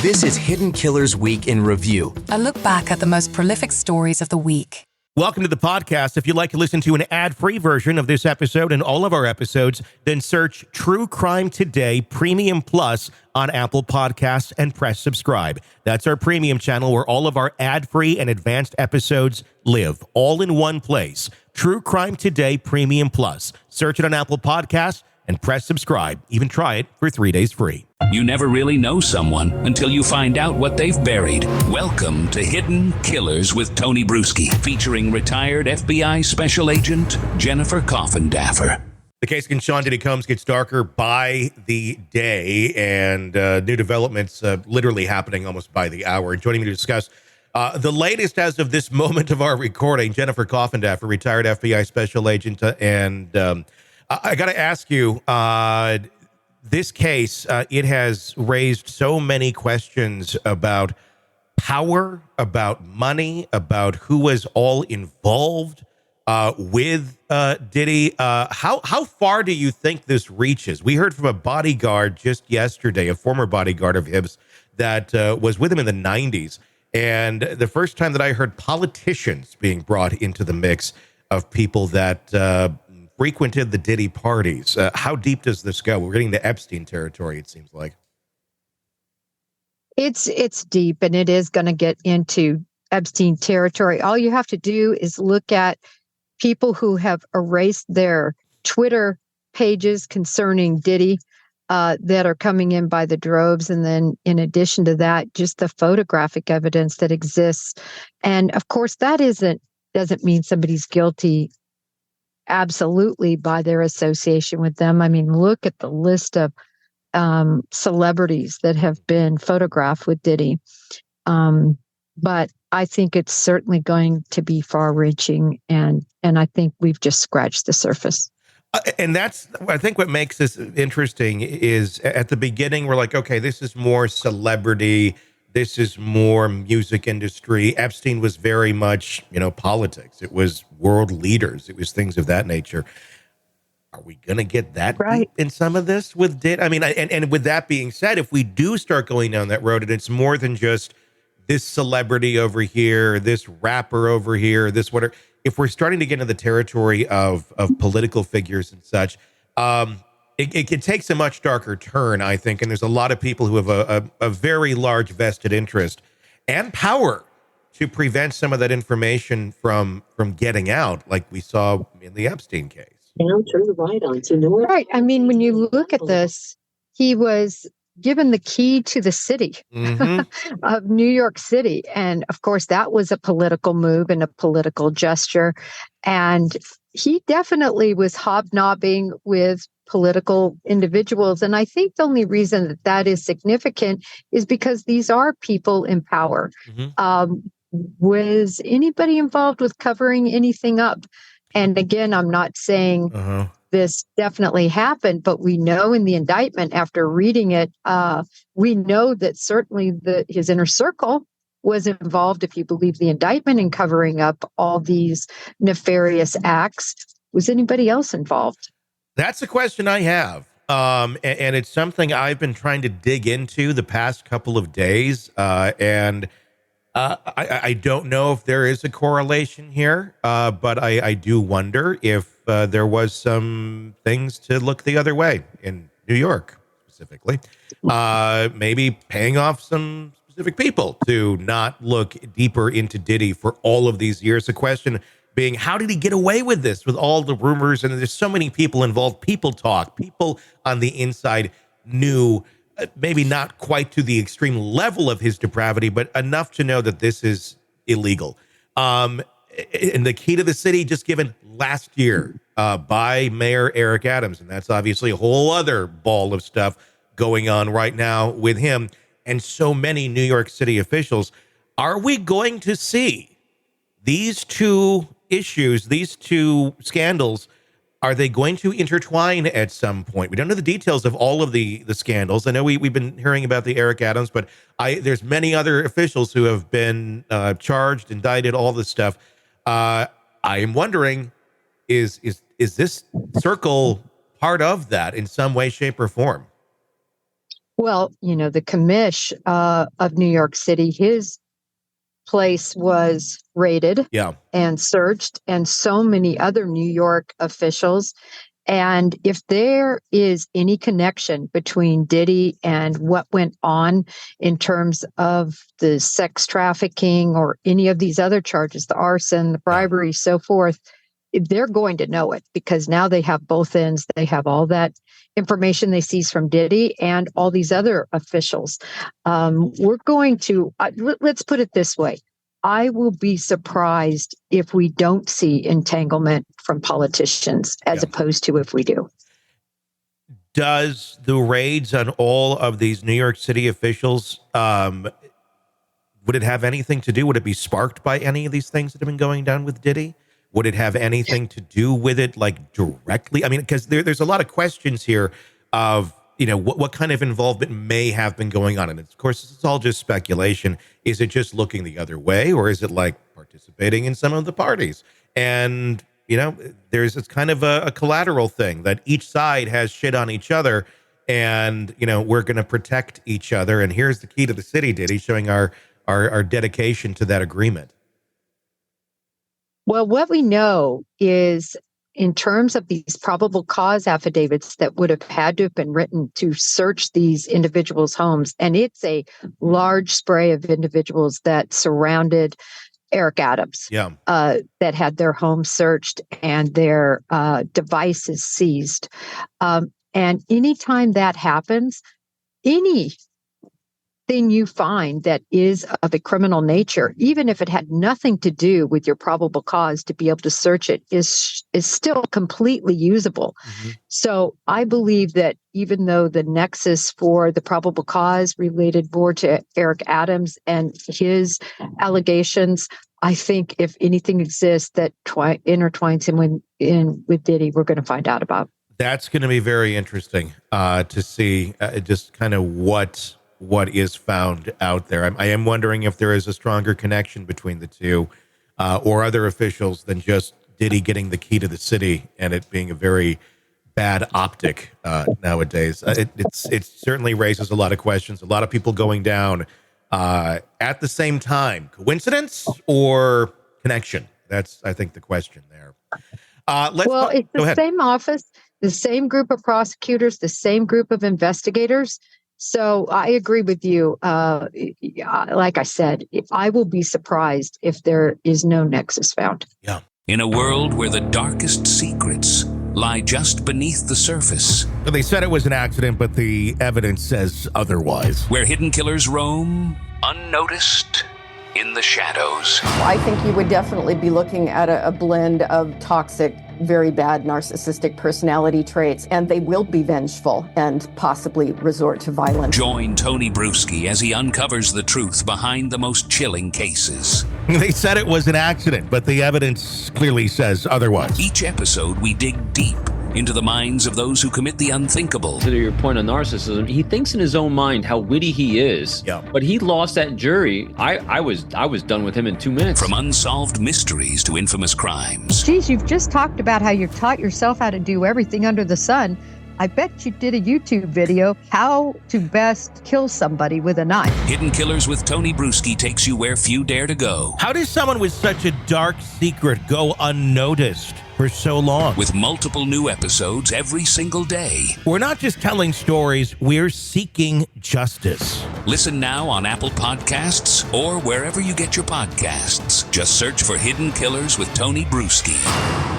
This is Hidden Killers Week in Review. A look back at the most prolific stories of the week. Welcome to the podcast. If you'd like to listen to an ad-free version of this episode and all of our episodes, then search True Crime Today Premium Plus on Apple Podcasts and press subscribe. That's our premium channel where all of our ad-free and advanced episodes live, all in one place. True Crime Today Premium Plus. Search it on Apple Podcasts and press subscribe. Even try it for 3 days free. You never really know someone until you find out what they've buried. Welcome to Hidden Killers with Tony Brueski, featuring retired FBI Special Agent Jennifer Coffindaffer. The case against Sean Diddy Combs gets darker by the day, and new developments literally happening almost by the hour. Joining me to discuss the latest as of this moment of our recording, Jennifer Coffindaffer, retired FBI Special Agent, and I got to ask you, this case, it has raised so many questions about power, about money, about who was all involved with Diddy. How far do you think this reaches? We heard from a bodyguard just yesterday, a former bodyguard of his that was with him in the 90s. And the first time that I heard politicians being brought into the mix of people that frequented the Diddy parties. How deep does this go? We're getting to Epstein territory, it seems like. It's deep, and it is going to get into Epstein territory. All you have to do is look at people who have erased their Twitter pages concerning Diddy that are coming in by the droves. And then in addition to that, just the photographic evidence that exists. And of course, that doesn't mean somebody's guilty absolutely by their association with them. I mean, look at the list of celebrities that have been photographed with Diddy. But I think it's certainly going to be far-reaching, and I think we've just scratched the surface. And that's, I think, what makes this interesting is at the beginning, we're like, okay, this is more celebrity. This is more music industry. Epstein was very much, politics. It was world leaders. It was things of that nature. Are we going to get that deep in some of this with Diddy? I mean, and with that being said, if we do start going down that road, and it's more than just this celebrity over here, this rapper over here, this whatever. If we're starting to get into the territory of political figures and such, it takes a much darker turn, I think. And there's a lot of people who have a very large vested interest and power to prevent some of that information from getting out, like we saw in the Epstein case. Now turn right onto North. Right. I mean, when you look at this, he was given the key to the city of New York City. And of course, that was a political move and a political gesture. And he definitely was hobnobbing with political individuals. And I think the only reason that is significant is because these are people in power. Was anybody involved with covering anything up? And again, I'm not saying this definitely happened, but we know in the indictment, after reading it, we know that certainly his inner circle was involved, if you believe the indictment, in covering up all these nefarious acts. Was anybody else involved? That's a question I have. And it's something I've been trying to dig into the past couple of days. And I don't know if there is a correlation here, but I do wonder if there was some things to look the other way in New York, specifically. Maybe paying off some specific people to not look deeper into Diddy for all of these years. The question being, how did he get away with this with all the rumors? And there's so many people involved. People talk. People on the inside knew, maybe not quite to the extreme level of his depravity, but enough to know that this is illegal. And the key to the city just given last year by Mayor Eric Adams. And that's obviously a whole other ball of stuff going on right now with him and so many New York City officials. Are we going to see these two issues, these two scandals, are they going to intertwine at some point? We don't know the details of all of the scandals. I know we've been hearing about the Eric Adams, but there's many other officials who have been charged, indicted, all this stuff. I am wondering, is this circle part of that in some way, shape, or form? Well, the commish of New York City, his place was raided Yeah. and searched, and so many other New York officials. And if there is any connection between Diddy and what went on in terms of the sex trafficking or any of these other charges, the arson, the bribery, so forth, they're going to know it because now they have both ends. They have all that information they seize from Diddy and all these other officials. We're going to, let's put it this way. I will be surprised if we don't see entanglement from politicians as opposed to if we do. Does the raids on all of these New York City officials, would it have anything to do? Would it be sparked by any of these things that have been going down with Diddy? Would it have anything to do with it, like directly? I mean, because there's a lot of questions here of, what kind of involvement may have been going on. And of course, it's all just speculation. Is it just looking the other way, or is it like participating in some of the parties? And, it's kind of a collateral thing that each side has shit on each other. And, we're going to protect each other. And here's the key to the city, Diddy, showing our dedication to that agreement. Well, what we know is in terms of these probable cause affidavits that would have had to have been written to search these individuals' homes, and it's a large spray of individuals that surrounded Eric Adams, that had their homes searched and their devices seized. And anytime that happens, anything you find that is of a criminal nature, even if it had nothing to do with your probable cause to be able to search it, is still completely usable. Mm-hmm. So I believe that even though the nexus for the probable cause related more to Eric Adams and his allegations, I think if anything exists that intertwines him with Diddy, we're going to find out about. That's going to be very interesting to see just kind of what is found out there. I am wondering if there is a stronger connection between the two or other officials than just Diddy getting the key to the city and it being a very bad optic nowadays. It certainly raises a lot of questions, a lot of people going down at the same time. Coincidence or connection? That's, I think, the question there. It's the same office, the same group of prosecutors, the same group of investigators. So I agree with you. Like I said, I will be surprised if there is no nexus found. Yeah. In a world where the darkest secrets lie just beneath the surface. So they said it was an accident, but the evidence says otherwise. Where hidden killers roam, unnoticed, in the shadows. I think you would definitely be looking at a blend of toxic, very bad narcissistic personality traits, and they will be vengeful and possibly resort to violence. Join Tony Brueski as he uncovers the truth behind the most chilling cases. They said it was an accident, but the evidence clearly says otherwise. Each episode, we dig deep into the minds of those who commit the unthinkable. To your point on narcissism, he thinks in his own mind how witty he is. Yeah. But he lost that jury. I was done with him in 2 minutes. From unsolved mysteries to infamous crimes. Geez, you've just talked about how you've taught yourself how to do everything under the sun. I bet you did a YouTube video, how to best kill somebody with a knife. Hidden Killers with Tony Brueski takes you where few dare to go. How does someone with such a dark secret go unnoticed for so long? With multiple new episodes every single day. We're not just telling stories, we're seeking justice. Listen now on Apple Podcasts or wherever you get your podcasts. Just search for Hidden Killers with Tony Brueski.